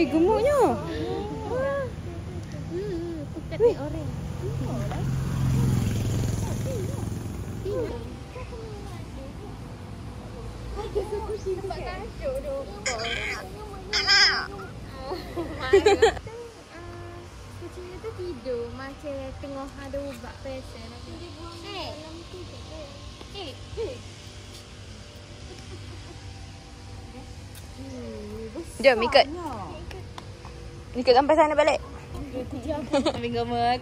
Gemuknya. Pucat ni orang. Sebab kacau tu. Kucing tu tidur macam tengah ada ubat pesen. Jom ikut. Ikut sampai sana balik. Minggu aku dah malu.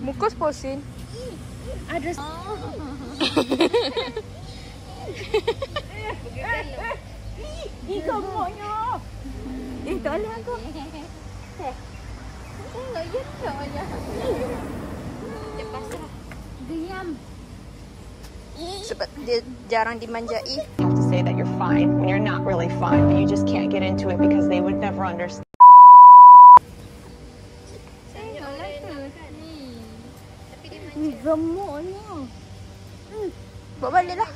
Muka sposin. Ada Gemuknya. Tak boleh aku. Tengok je namanya. Lepas tu diam. Sebab dia jarang dimanjai. You have to say that you're fine when you're not really fine, but you just can't get into it because they would never understand. Tengoklah tu. Ni. Tapi dia Gemuknya. Bawa balik lah.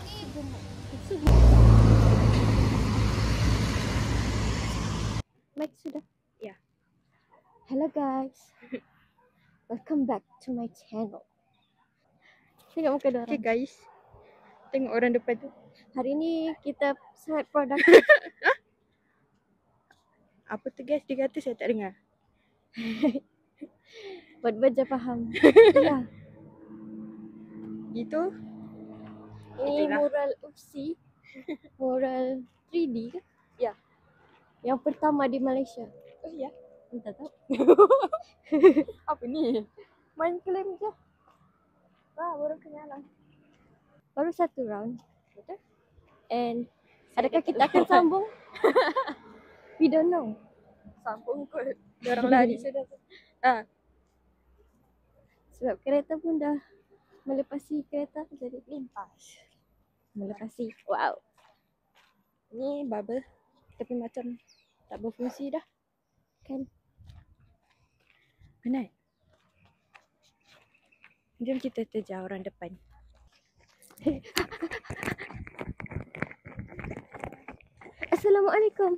Mic sudah. Ya. Hello guys. Welcome back to my channel. Tengok muka dia Okay orang. guys. Tengok orang depan tu. Hari ni kita sangat produktif. Apa tu guys? Dia kata saya tak dengar. Buat baca faham. Ya. Gitu. Ini Itulah. mural UPSI. Mural 3D ke? Ya. Yang pertama di Malaysia. Oh ya. Entah tahu. Apa ni? Main klaim je. Wah, baru kenalan. Baru satu round. Betul? And adakah kita akan sambung? We don't know. Sambung kot. Dia orang lari sudah. Sebab kereta pun dah melepasi kereta jadi Limpas. melepasi. Wow. Ni bubble. Tapi macam tak berfungsi dah. Kan? Penat. Jom kita terjah orang depan. Assalamualaikum.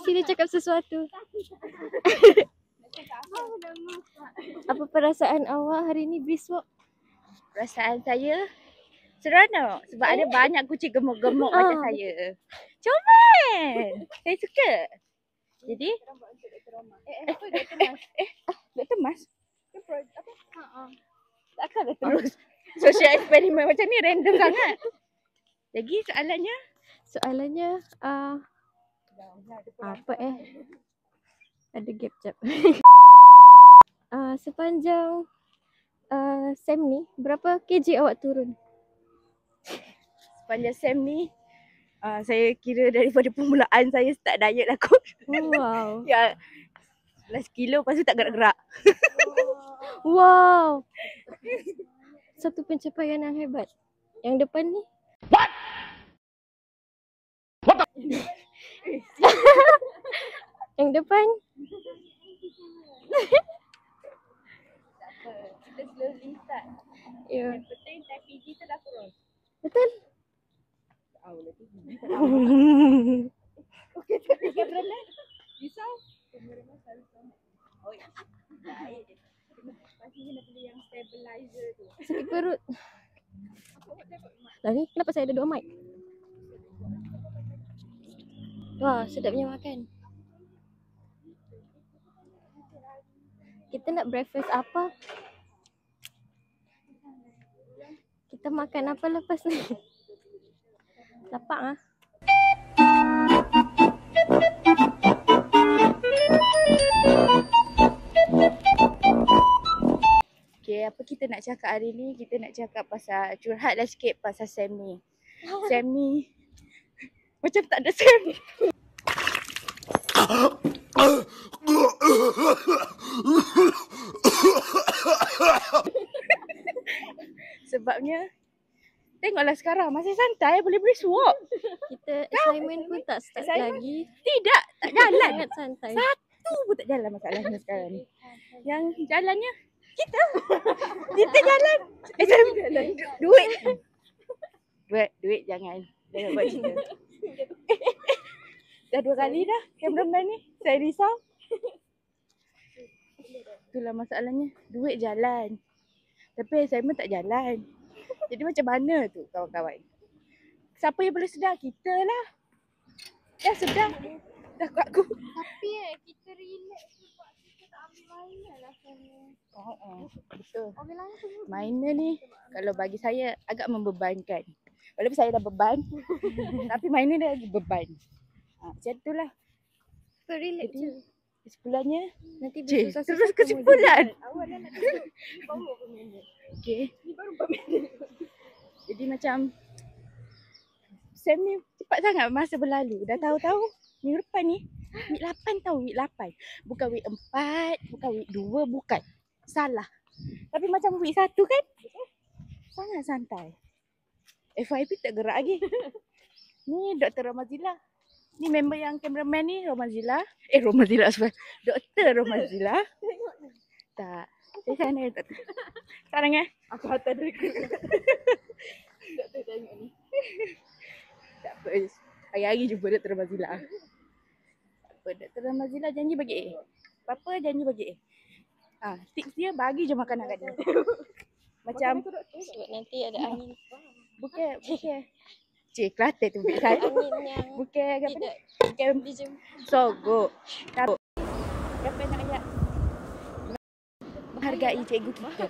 Sini cakap sesuatu. Apa perasaan awak hari ni brisk walk? Perasaan saya seronok sebab ada banyak kucing gemuk-gemuk macam saya. Comel. Saya suka. Jadi Dr. Mas. Takkan dah terus social eksperimen macam ni random sangat. Lagi soalannya Soalannya apa ada gap jap. Sepanjang SEM ni berapa kg awak turun? sepanjang SEM ni saya kira daripada permulaan saya start diet lah kot. Wow. Ya 11 kilo lepas tu tak gerak-gerak. Wow. Satu pencapaian yang hebat. Yang depan ni? Yang depan? Kita slowly start. Ya. Yang penting TPG tu dah cross. Betul? Okey, tapi kamera risau. Kamera selalu sama. Oh ya. Baik. Pastinya nak beli yang stabilizer tu. Sakit perut. Lah ni kenapa saya ada 2 mic? Wah, sedapnya makan. Kita nak breakfast apa? Kita makan apa lepas ni? Lapar ah. Okay, apa kita nak cakap hari ni? Kita nak cakap pasal curhat lah sikit pasal SEM ni. SEM ni macam tak ada SEM. Sebabnya tengoklah sekarang masih santai boleh brisk walk. Kita assignment pun tak start Assignment? lagi. Tidak, tak jalan. Sangat santai. Satu pun tak jalan masalahnya sekarang ni. Yang jalannya kita. Kita jalan. Duit. Duit jangan. Jangan buat cerita. Dah 2 kali dah cameraman ni. Saya risau. Itulah masalahnya. Duit jalan. Tapi assignment tak jalan. Jadi macam mana tu kawan-kawan? Siapa yang boleh sedar? Kita lah. Dah sedar. Dah kat aku. Tapi kita relax sebab kita tak ambil minor lah sebenarnya. Betul. Ambil lain semua. Minor ni kalau bagi saya agak membebankan. Walaupun saya dah beban. Tapi minor dia lagi beban. Macam tu lah. So relax je. Kesimpulannya. Nanti Cik, susah-susah terus kamu kesimpulan. Awal dah nak duduk. Ni baru berapa minit. Okay. Ni baru berapa minit. Jadi macam Sam ni cepat sangat masa berlalu. Dah tahu-tahu minggu depan ni week 8 tau, week 8. Bukan week 4, bukan week 2, bukan. Salah. Tapi macam week 1 kan? Sangat santai. FYP tak gerak lagi. Ni Dr. Romazila. Ni member yang cameraman ni Romazila. Romazila sebab Dr. Romazila. Tak. Saya sana tak tahu. Sekarang aku hantar dia ke. Doktor tengok ni. Tak apa. Hari-hari jumpa Dr. Romazila. Tak apa. Dr. Romazila janji bagi A. Apa-apa janji bagi A. Tips dia bagi je makanan kat dia. Macam Sebab nanti ada angin. bukan. Cik, Kelantan tu bit saya. Angin yang Bukan apa ni? tidak Bukan dijemput. sogok. Tapi siapa nak ayat menghargai cikgu kita.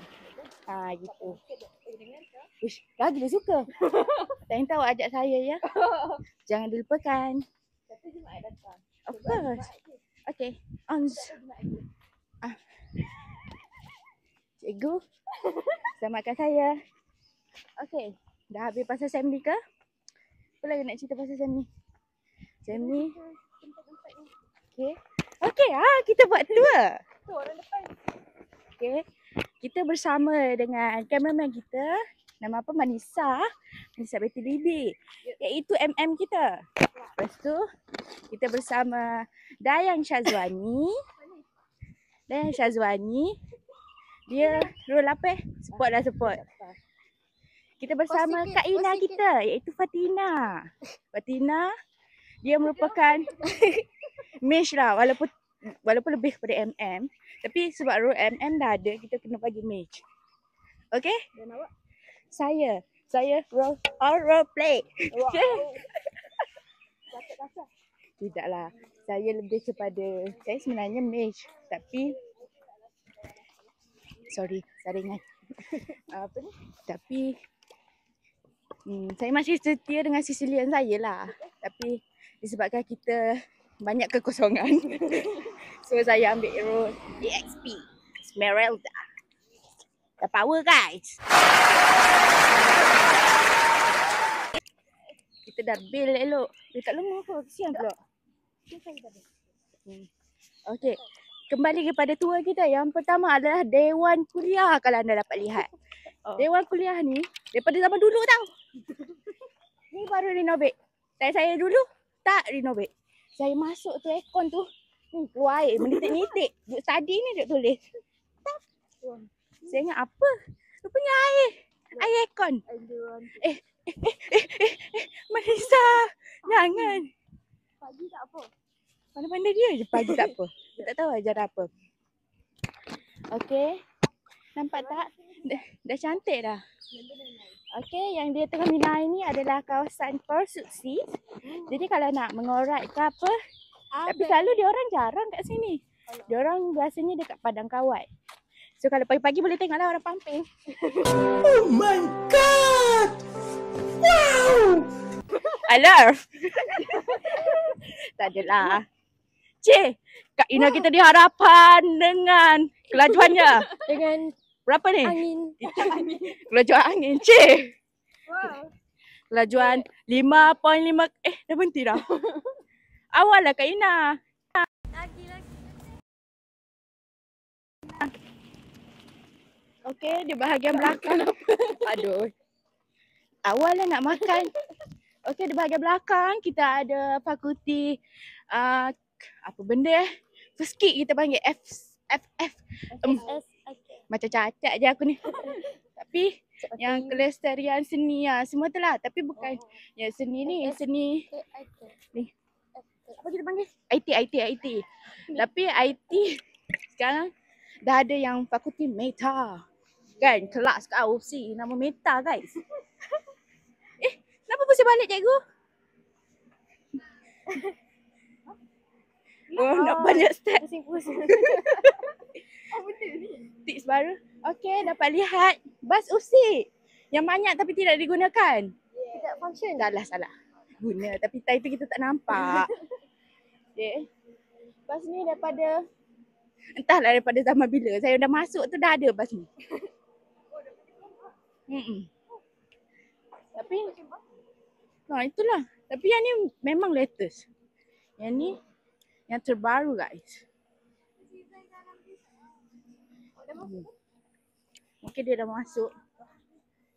Gitu. Uish, lagi dia suka. Tak tahu ajak saya ya. Jangan dilupakan. Of course. Okay. On. Cikgu. Selamatkan saya. Okay. Dah habis pasal Sam ni ke? Apa lagi nak cerita pasal Sam ni? Sam ni. Okay. Okay kita buat tour. Tu orang depan. Okay. Kita bersama dengan cameraman kita. Nama apa? Manisa Betty Bibi. Iaitu MM kita. Lepas tu kita bersama Dayang Syazwani. Dia role apa? Support. Kita bersama Kak Ina kita iaitu Fatina. Dia merupakan Mish lah walaupun lebih kepada MM. Tapi sebab role MM dah ada, kita kena bagi Mish. Okay? Dan awak? Saya role play. Tidaklah. Saya lebih kepada, saya sebenarnya Mish. Tapi sorry, saringan. Tapi saya masih setia dengan Sicilian saya lah. Tapi disebabkan kita banyak kekosongan. So saya ambil role EXP Esmeralda. The power guys. Kita dah bil elok. Dekat lemah apa? Kesian pula. Okay. Kembali kepada tour kita. Yang pertama adalah Dewan Kuliah kalau anda dapat lihat. Dewan Kuliah ni daripada zaman dulu tau. Ni baru renovate. Saya dulu tak renovate. Saya masuk tu aircon tu. Keluar air menitik-nitik. Duk study ni duk tulis. Tak. Saya ingat apa? Rupanya air aircon. Marisa, jangan. Pagi tak apa. Pandai-pandai dia je pagi tak apa. Dia tak tahu ajar apa. Okey. Nampak tak? Dah cantik dah. Okey, yang dia tengah minai ni adalah kawasan Pursuit Seas. Jadi kalau nak mengorat ke apa, tapi selalu dia orang jarang kat sini. Dia orang biasanya dekat Padang Kawat. So kalau pagi-pagi boleh tengoklah orang pumping. Oh my god! Wow! I love. Tak adalah. Cik, Kak Ina kita diharapan dengan kelajuannya. Dengan berapa ni? angin. Kelajuan angin, cik. Wow. Kelajuan 5.5. Dah berhenti dah. Awal lah Kak Ina. Lagi. Okey, di bahagian belakang. Aduh. Awal lah nak makan. Okey, di bahagian belakang kita ada fakulti apa benda Fiskik kita panggil FF. Macam cacat je aku ni. Tapi yang kelestarian seni semua tu lah. Tapi bukan yang seni ni, seni ni. apa kita panggil? IT. Tapi IT sekarang dah ada yang fakulti Meta. Kan? Kelas kat UPSI nama Meta guys. Kenapa pusing balik cikgu? Oh, nak balik step. Pusing-pusing. Tips baru. Okey, dapat lihat bas UPSI yang banyak tapi tidak digunakan. Tidak function. Salah. Guna tapi time tu kita tak nampak. Okay. Bas ni daripada entahlah daripada zaman bila. Saya dah masuk tu dah ada bas ni. Tapi itulah. Tapi yang ni memang latest. Yang ni yang terbaru guys. Mungkin dia dah masuk.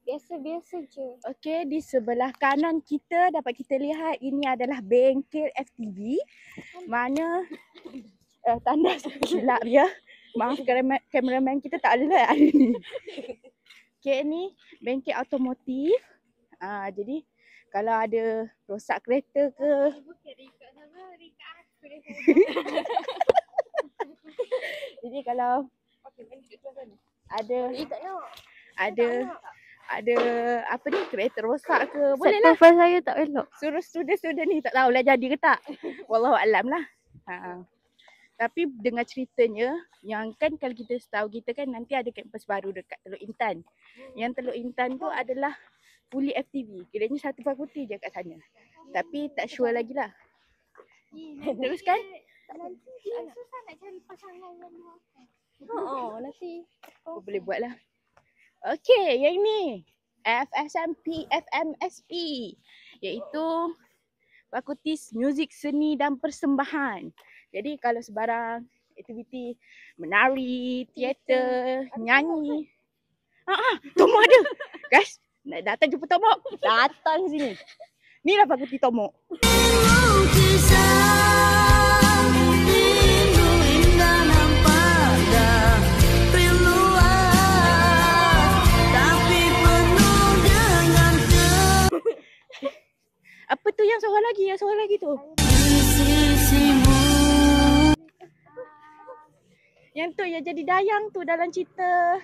Biasa-biasa je. Okey, di sebelah kanan kita dapat kita lihat ini adalah bengkel FTV. Mana tanda silap dia. Maaf kameraman kita tak ada hari ni. Okey, ni bengkel automotif. Jadi kalau ada rosak kereta ke. Bukan Rika sama, Rika aku dia. Jadi kalau ada apa ni kereta rosak ke boleh lah Set saya tak elok. suruh student ni, tak tahulah jadi ke tak. Wallahu alam lah. Tapi dengar ceritanya yang kan kalau kita tahu kita kan nanti ada kampus baru dekat Teluk Intan. Yang Teluk Intan tu adalah fully FTV. Kiranya satu fakulti je kat sana. Tapi tak sure lagi lah. Teruskan. Nanti dia susah nak cari pasangan yang luakan. Nanti Boleh buat lah. Okey, yang ni FMSP iaitu Fakulti Muzik Seni dan Persembahan. Jadi kalau sebarang aktiviti menari, teater, nyanyi. Tomok ada. Guys, nak datang jumpa Tomok. Datang sini. Ni lah Fakulti Tomok. Apa tu yang seorang lagi tu? Yang tu yang jadi dayang tu dalam cerita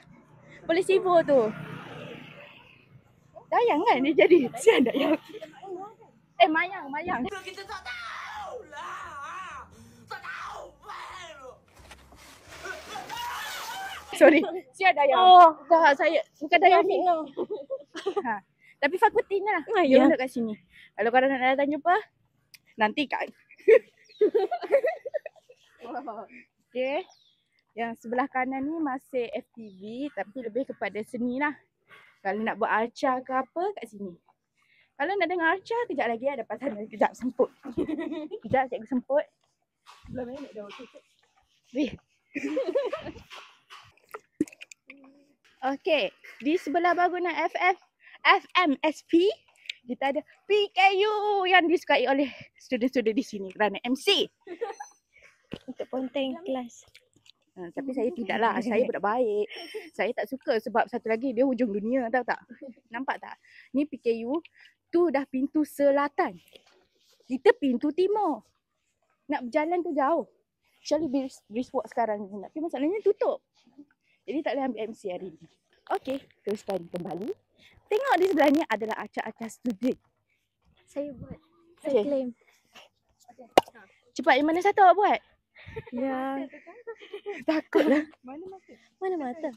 Polis Evo tu. Dayang kan dia jadi? Sian dayang. Mayang. Kita tak tahu lah. Tak tahu. Sorry. Sian dayang. Dah saya bukan dayang ni. Tapi fakulti ni lah. Dia duduk kat sini. Kalau korang nak datang jumpa, nantikan. Okay. Yang sebelah kanan ni masih FTV tapi lebih kepada seni lah. Kalau nak buat arca ke apa kat sini. Kalau nak dengar arca, kejap lagi ada depan sana. Kejap semput. Kejap cikgu semput. Belum nak dah waktu. Okay. Di sebelah bangunan FMSP, kita ada PKU yang disukai oleh student-student di sini kerana MC. untuk konten kelas. Tapi saya tidaklah. Saya budak baik. Saya tak suka sebab satu lagi dia hujung dunia, tahu tak? Nampak tak? Ni PKU, tu dah pintu selatan. Kita pintu timur. Nak berjalan tu jauh. Actually brisk walk sekarang ni. Tapi masalahnya tutup. Jadi tak boleh ambil MC hari ni. Okey, teruskan kembali. Tengok di sebelah ni adalah acak-acak student. Saya buat. Okay. Saya claim. Cepat, yang mana satu awak buat? Ya. Takutlah. Mana mata?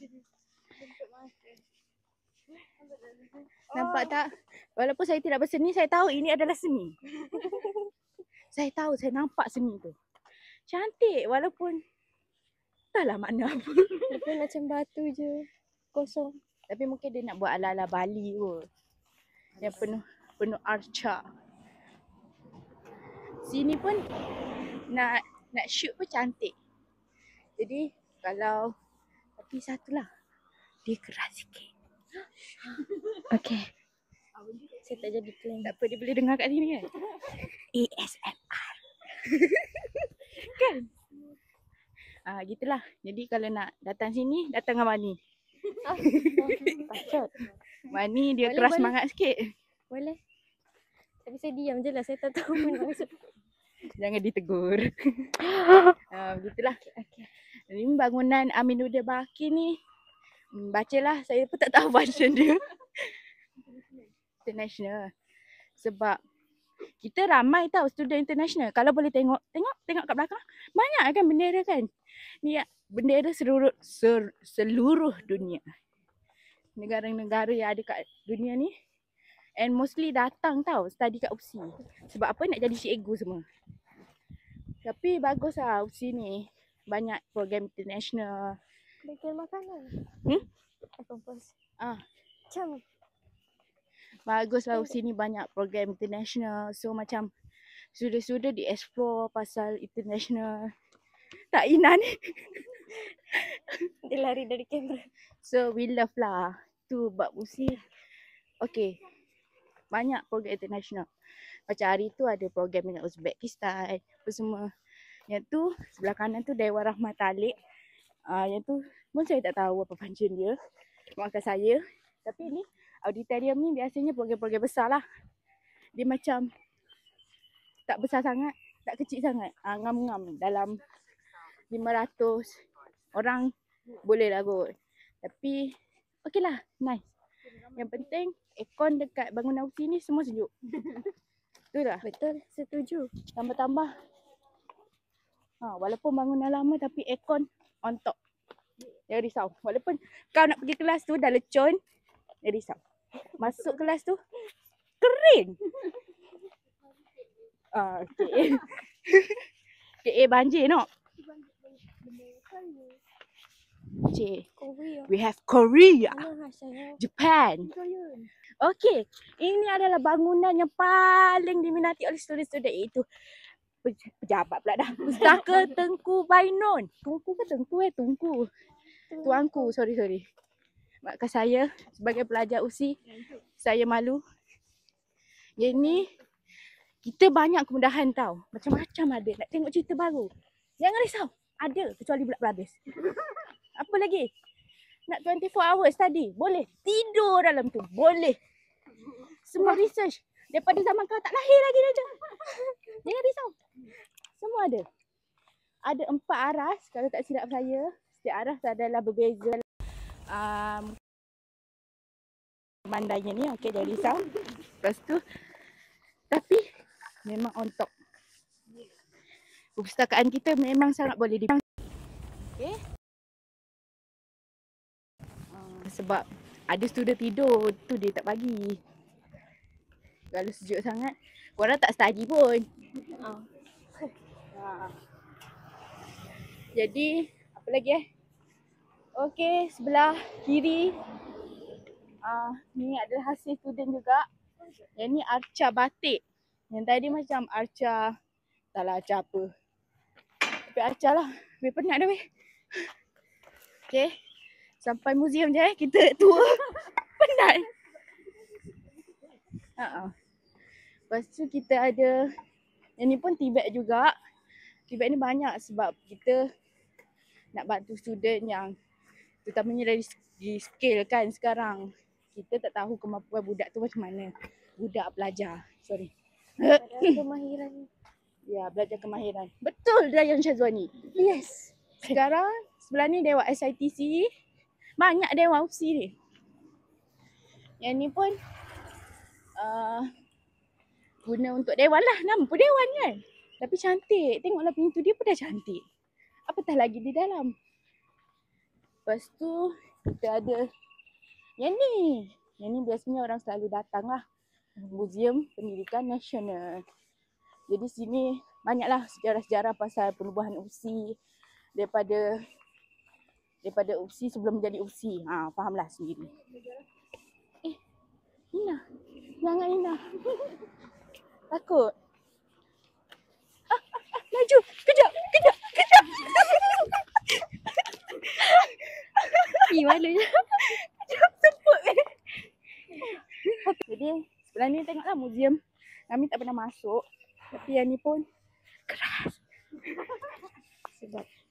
Nampak tak? Walaupun saya tidak berseni, saya tahu ini adalah seni. Saya tahu, saya nampak seni tu. Cantik walaupun entahlah makna apa. Lepas macam batu je. Kosong. Tapi mungkin dia nak buat ala-ala Bali kot. Yang penuh arca. Sini pun nak shoot pun cantik. Jadi kalau tapi satulah dia keras sikit. Okay. Saya tak jadi claim. Tak apa, dia boleh dengar kat sini kan? ASMR. Kan? Gitulah. Jadi kalau nak datang sini, datang dengan Mani. Patut. Mani dia Boleh, keras boleh. semangat sikit. Boleh. Tapi saya diam je lah. Saya tak tahu pun maksud. Jangan ditegur. Begitulah. Ini bangunan Aminuddin Baqi ni. Bacalah, saya pun tak tahu version dia. International. Sebab kita ramai tau student international. Kalau boleh tengok kat belakang. Banyak kan bendera kan. Ni bendera seluruh dunia. Negara-negara yang ada kat dunia ni. And mostly datang tau study kat UPSI. Sebab apa? Nak jadi cikgu semua. Tapi bagus lah UPSI ni. Banyak program international. Bagian makanan. Kompos. Macam Bagus lah UPSI ni banyak program international. So macam sudah-sudah di-explore pasal international. Tak Ina ni. dia lari dari kamera. So we love lah. Tu bab UPSI. Okay. Banyak program international. Macam hari tu ada program dengan Uzbekistan. Apa semua. Yang tu sebelah kanan tu Dewan Rahmat Talik. Yang tu pun saya tak tahu apa function dia. Maafkan saya. Tapi ni auditorium ni biasanya program-program besar lah. Dia macam tak besar sangat, tak kecil sangat. Ngam-ngam dalam 500 orang boleh lah kot. Tapi okey lah, nice. Yang penting aircon dekat bangunan UPSI ni semua sejuk. Betul tak? betul, setuju. Tambah-tambah. Walaupun bangunan lama tapi aircon on top. Jangan risau. Walaupun kau nak pergi kelas tu dah lecun, jangan risau. Masuk kelas tu kering. Okay. Okay, banjir no. Cik, Korea. we have Korea, Saya. Japan. Okay, ini adalah bangunan yang paling diminati oleh student-student, iaitu pejabat pula dah. Pustaka Tengku Bainon. Tungku ke Tengku Tungku. Tuanku, sorry. Maafkan saya sebagai pelajar UPSI, saya malu. Yang ni kita banyak kemudahan tau. Macam-macam ada. Nak tengok cerita baru, jangan risau. Ada, kecuali budak berhabis. Apa lagi? Nak 24 hours study? Boleh. Tidur dalam tu? Boleh. Semua research daripada zaman kau tak lahir lagi dah. Jangan risau. Semua ada. Ada 4 aras kalau tak silap saya. Setiap aras adalah berbeza. Mandainya ni, okey, jangan risau. Lepas tu, tapi memang on top. Perpustakaan kita memang sangat boleh dipandang. Okay. Sebab ada student tidur, tu dia tak bagi. Kalau sejuk sangat, korang tak study pun. Jadi, apa lagi okey, sebelah kiri. Ni adalah hasil student juga. Yang ni arca batik. Yang tadi macam arca, taklah arca apa. Tapi arca lah. Lebih penat dah weh. Okay. Sampai muzium je kita tour. Penat. Lepas tu kita ada, yang ni pun Tibet juga. Tibet ni banyak sebab kita nak bantu student yang terutamanya dari scale kan sekarang. Kita tak tahu kemampuan budak tu macam mana. Budak pelajar. Sorry. Kemahiran. Ya, belajar kemahiran. Betul Dayan Syazwani. Yes. Sekarang sebelah ni Dewan SITC. Banyak Dewan UPSI ni. Yang ni pun guna untuk dewan lah. Nama pun dewan kan. Tapi cantik. Tengoklah pintu dia pun dah cantik. Apatah lagi di dalam. Lepas tu kita ada yang ni. Yang ni biasanya orang selalu datang lah. Muzium Pendidikan Nasional. Jadi sini banyaklah sejarah-sejarah pasal penubuhan UPSI. Daripada UPSI sebelum menjadi UPSI. Fahamlah sendiri. Ina. Jangan Ina. Takut. Laju. Kejap. Malunya. Kejap semput. Jadi sebelah ni tengoklah muzium. Kami tak pernah masuk. Tapi yang ni pun keras.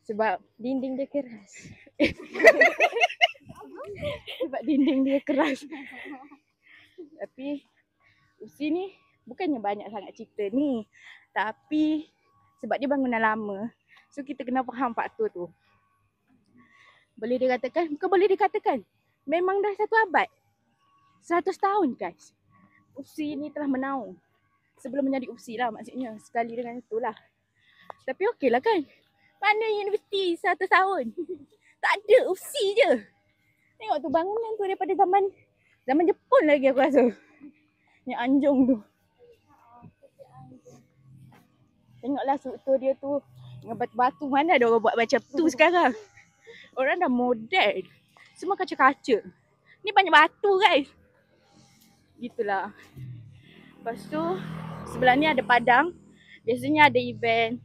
Sebab Dinding dia keras. sebab dinding dia keras. Tapi UPSI ni bukannya banyak sangat cerita ni. Tapi Sebab dia bangunan lama. So kita kena faham faktor tu. Boleh dikatakan, bukan boleh dikatakan. Memang dah 1 abad. 100 tahun guys. UPSI ni telah menaung. Sebelum menjadi UPSI lah maksudnya. Sekali dengan itulah. Tapi okey lah kan. Mana universiti 100 tahun? Tak ada, UPSI je. Tengok tu bangunan tu daripada zaman Jepun lagi aku rasa. Yang anjung tu. Tengoklah struktur dia tu. Dengan batu-batu, mana ada orang buat macam tu sekarang. Orang dah modern. Semua kaca-kaca. Ni banyak batu guys. Gitulah. Lepas tu sebelah ni ada padang. Biasanya ada event.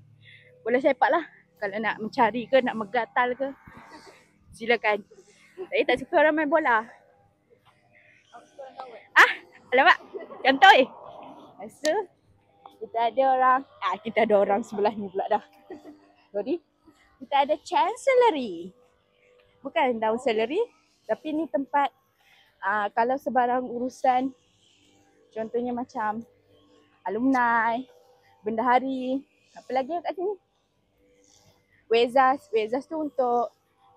Boleh sepak lah. Kalau nak mencari ke, nak menggatal ke. Silakan. Saya tak suka orang main bola. Alamak. Contoh Lepas tu kita ada orang. Kita ada orang sebelah ni pula dah. Sorry. Kita ada chancellery. Bukan daun seleri. Tapi ni tempat kalau sebarang urusan. Contohnya macam alumni, bendahari. Apa lagi kat sini? Wezas. Wezas tu untuk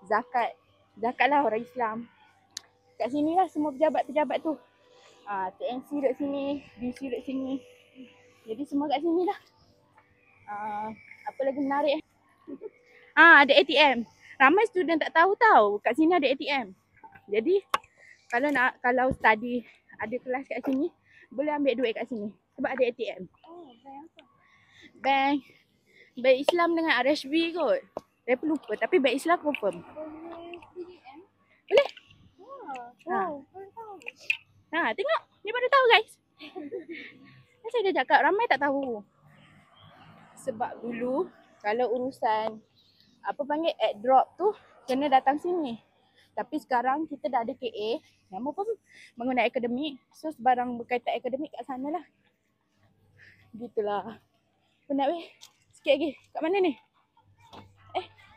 zakat. Zakat lah orang Islam. Kat sini lah semua pejabat-pejabat tu. TNC duduk sini, DC duduk sini. Jadi semua kat sini lah. Apa lagi menarik ada ATM. Ramai student tak tahu kat sini ada ATM. Jadi kalau study ada kelas kat sini, boleh ambil duit kat sini sebab ada ATM. Bank Islam dengan RSB kot. Saya pun lupa tapi bank Islam confirm. Boleh? Tengok. Ni baru tahu guys. Saya dah cakap ramai tak tahu. Sebab dulu kalau urusan airdrop tu kena datang sini. Tapi sekarang kita dah ada KA. Nama pun bangunan akademik. So sebarang berkaitan akademik kat sana lah. Gitulah. Penat weh. Sikit lagi. Kat mana ni?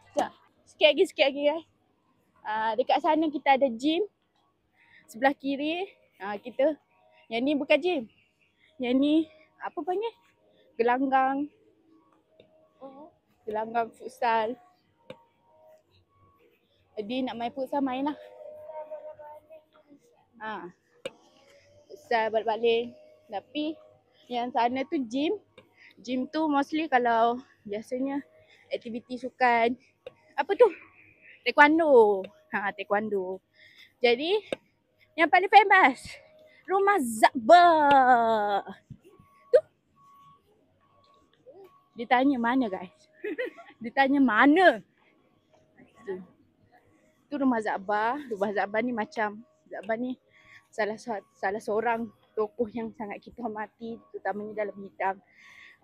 Sekejap. Sikit lagi guys. Dekat sana kita ada gym. Sebelah kiri kita. Yang ni bukan gym. Yang ni apa panggil? Gelanggang. Gelanggang futsal. Jadi nak main futsal main lah. Futsal balik-balik. Tapi yang sana tu gym. Gym tu mostly kalau biasanya aktiviti sukan. Apa tu? Taekwondo. Taekwondo. Jadi yang paling famous Rumah Zakbar. Tu. Ditanya mana guys? Ditanya mana? Tu Rumah Zakbar. Rumah Zakbar ni macam Zakbar ni salah seorang tokoh yang sangat kita hormati, terutamanya dalam bidang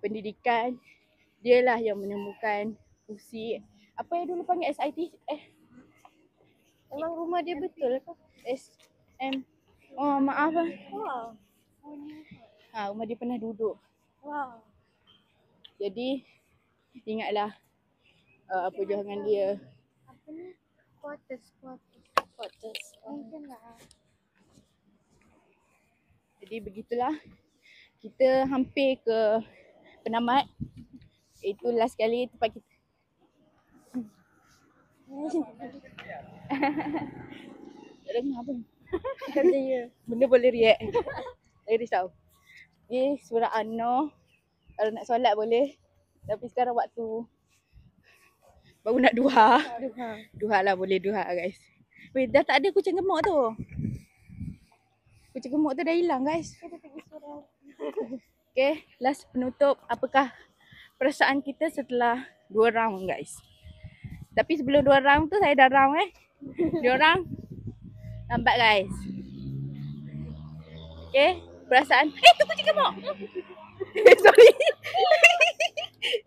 pendidikan. Dialah yang menemukan fungsi apa yang dulu panggil SIT. Memang rumah dia betul ke? SM. Oh maaf lah. Rumah dia pernah duduk. Wow. Jadi ingatlah perjuangan dia. Apa ni? Quarters. Mungkin lah. Jadi begitulah. Kita hampir ke penamat. Itu last kali tempat kita. Tak dengar apa. Kerja. Benda boleh react. Tak risau. Ni surah An-Nur. Kalau nak solat boleh. Tapi sekarang waktu baru nak duha. Duha lah, boleh duha guys. Weh, dah tak ada kucing gemuk tu. Kucing gemuk tu dah hilang guys. Kita pergi surau. Okay, last penutup. Apakah perasaan kita setelah 2 round guys? Tapi sebelum 2 round tu saya dah round 2 round. Lambat guys. Okay, perasaan. Tu kucing gemuk. Sorry.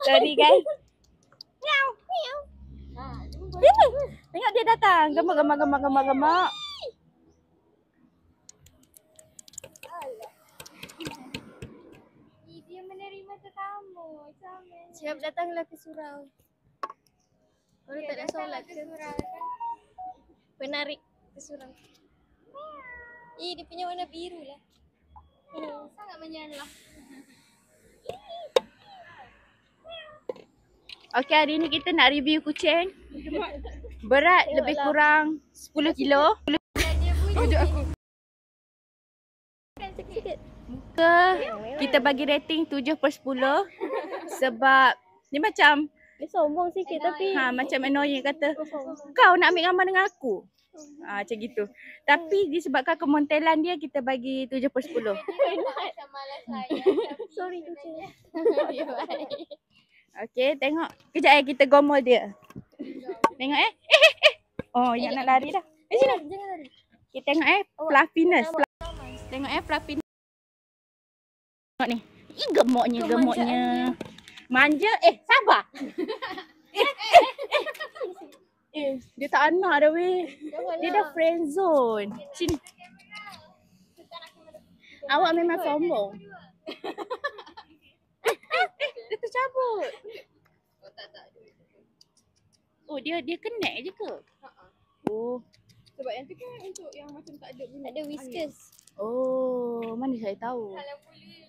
Sorry guys. Meow. Tengok dia datang. Gemak. Dia menerima tetamu. Siap datanglah ke surau. Kalau tak ada solat ke surau kan? Penarik ke surau. Dia punya warna biru lah. Sangat menyala. Okay, hari ni kita nak review kucing. Berat lebih kurang 10 kilo. Muka kita bagi rating 7/10 sebab dia macam Dia sombong sikit tapi macam annoying kata kau nak ambil gambar dengan aku. Macam gitu. Tapi disebabkan kemontelan dia kita bagi 7/10. sorry kucing. Okay, tengok. Kejap kita gomol dia. Tengok Oh, yang nak lari dah. Sini. Jangan lari. Kita tengok fluffiness. Tengok fluffiness. Tengok ni. Gemuknya. Manja. Sabar. Dia tak nak dah weh. Dia dah friend zone. Sini. Awak memang sombong. Dia tercabut. Oh, dia connect je ke? Oh. Sebab yang tu kan untuk yang macam tak ada bulu. Ada whiskers. Oh, mana saya tahu. Kalau bulu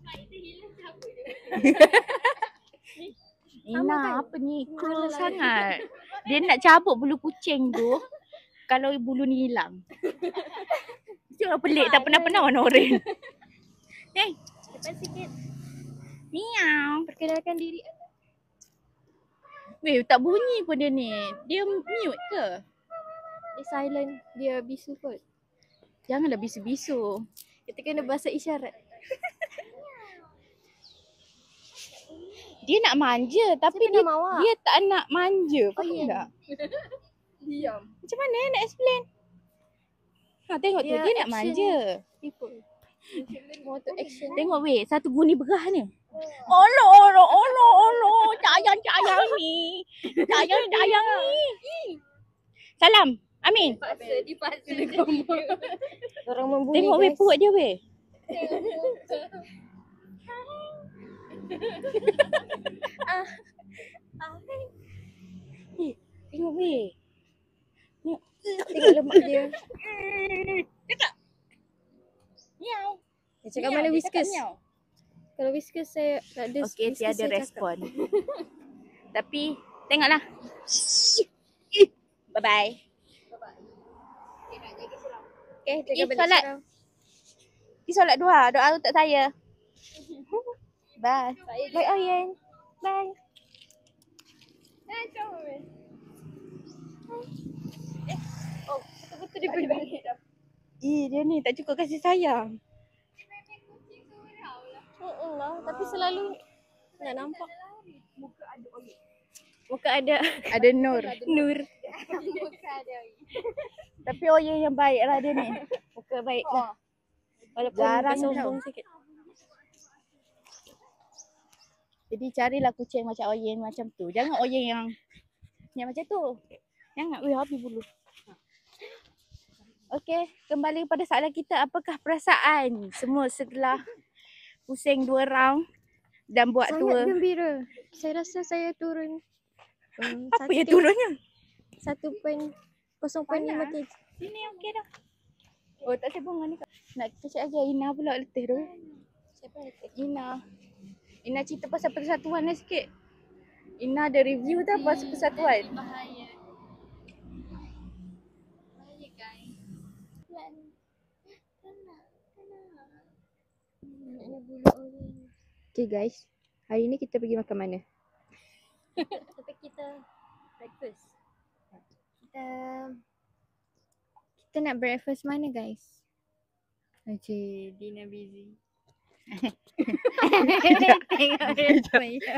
mak itu hilang siapa dia? Ina, apa ni? Cruel sangat. Dia nak cabut bulu kucing tu kalau bulu ni hilang. Mesti orang pelik tak pernah warna oranye. Cepat sikit. Miau. Perkenalkan diri. Weh, tak bunyi pun dia ni. Dia mute ke? Dia silent. Dia bisu kot. Janganlah bisu-bisu. Kita kena bahasa isyarat. Dia nak manja tapi Siapa nama awak? dia tak nak manja. Faham ya. tak? Diam. Macam mana nak explain? Tengok tu, Dia dia nak action. manja. People. More to action. Tengok weh, satu guni berah ni. Allah, sayang ni. Sayang ni. Salam, Amin. Dipaksa orang membuli Tengok weh guys. perut dia weh. Tengok weh. Tengok lemak dia. Miau. Dia cakap mana whiskers? Miau. Kalau whiskers saya tak ada. Okey, whiskers tiada saya respon. Tapi tengoklah. Bye-bye. Okay, jaga balik solat. surau. Pergi solat doa untuk saya. Bye. Bye Oyen. Bye. Betul-betul dia balik dah. Dia ni tak cukup kasih sayang. Allah, tapi selalu nak nampak. Muka ada Ada Nur. nur. Tapi Oyen yang baik lah dia ni. Muka baik lah. Walaupun Jarang muka sombong sikit. Jadi carilah kucing macam Oyen macam tu. Jangan Oyen yang macam tu. Jangan. Weh, habis bulu. Okey, kembali pada soalan kita. Apakah perasaan semua setelah pusing 2 round dan buat Sangat tour? gembira. Saya rasa saya turun. Apa yang turunnya? 1.05 kg. Sini okey dah. Oh, tak sibuk dengan ni. Nak kita cek aja Ina pula letih tu. Siapa letak? Ina cerita pasal persatuan lah sikit. Ina ada review tak pasal persatuan? Bahaya guys. Okay guys, hari ni kita pergi makan mana? Tapi kita breakfast. Kita nak breakfast mana guys? Okay, Dina busy. Tengok dia.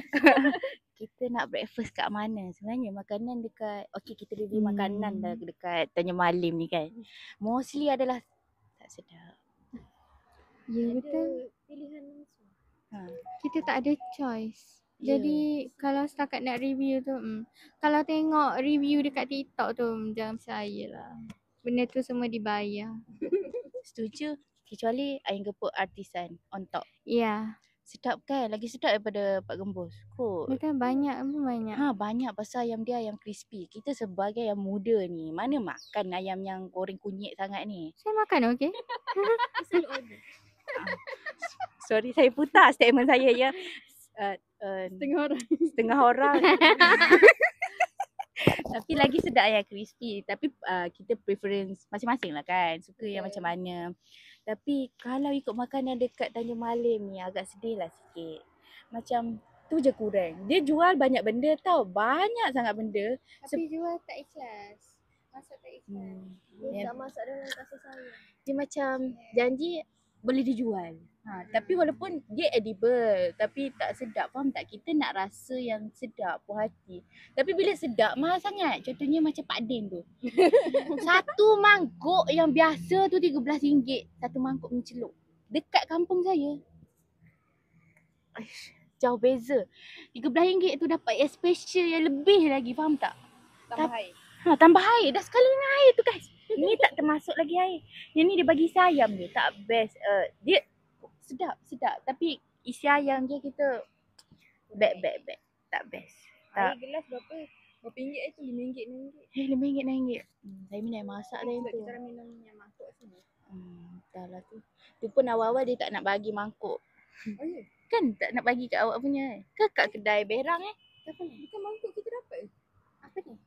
Kita nak breakfast kat mana? Sebenarnya makanan dekat, okey kita review makanan dah dekat Tanya Malim ni kan. Mostly adalah tak sedap. Ya betul. Pilihan langsung. Kita tak ada choice. Ya. Jadi kalau setakat nak review tu, kalau tengok review dekat TikTok tu, jangan percayalah. Benda tu semua dibayar. Setuju. Kecuali ayam gepuk artisan on top. Ya, Sedap kan? Lagi sedap daripada Pak Gembus. Kot. betul banyak pun banyak. Banyak pasal ayam dia ayam crispy. Kita sebagai yang muda ni, mana makan ayam yang goreng kunyit sangat ni? Saya makan okey. Sorry, saya putar statement saya ya. setengah orang. Tapi lagi sedap yang crispy. Tapi kita preference masing-masing lah kan. Suka yang macam mana. Tapi kalau ikut makanan dekat Tanjung Malim ni agak sedih lah sikit. Macam tu je kurang. Dia jual banyak benda tau. Banyak sangat benda. Tapi jual tak ikhlas. Masak tak ikhlas. Dia tak masak dengan kasih sayang. Dia macam janji boleh dijual. Tapi walaupun dia edible tapi tak sedap. Faham tak? Kita nak rasa yang sedap, puas hati. Tapi bila sedap mahal sangat. Contohnya macam Pak Din tu. Satu mangkuk yang biasa tu RM13. Satu mangkuk mi celup. Dekat kampung saya. Aish, jauh beza. RM13 tu dapat yang special yang lebih lagi. Faham tak? Tambah air. Tambah air. Dah sekali dengan air tu guys. Ni tak termasuk lagi air. Yang ni dia bagi isi ayam je. Tak best. Dia sedap. Tapi isi ayam je kita back. Tak best. Air gelas berapa? Berapa ringgit tu? RM5, RM6. RM5. Saya minat yang masak dah yang Sebab tu. kita orang minum yang mangkuk sini. Dah lah tu. Tu pun awal-awal dia tak nak bagi mangkuk. Oh ya? Kan tak nak bagi kat awak punya. Ke kat kedai berang Apa ni? Bukan mangkuk kita dapat. Apa ni?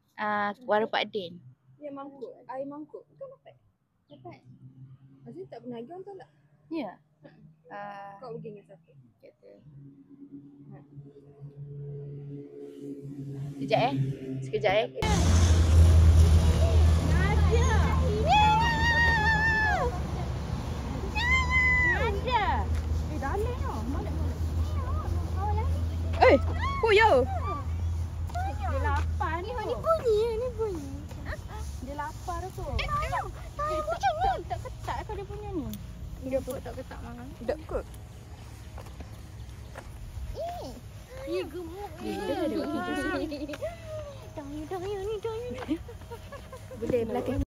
Warung Pak Din. Ya mangkuk. Air mangkuk. Bukan dapat. Dapat. Maksudnya tak pernah lagi orang tolak. Ya. Kau pergi dengan siapa? Sekejap. Puyo. Dia lapar ni. Ni bunyi. Dia lapar tu. Tahu macam ni. Tak ketat kau dia punya ni. Dia pun tak ketak makan. Tak kot. Ya gemuk. Dia ada waktu Daya ni. boleh belakang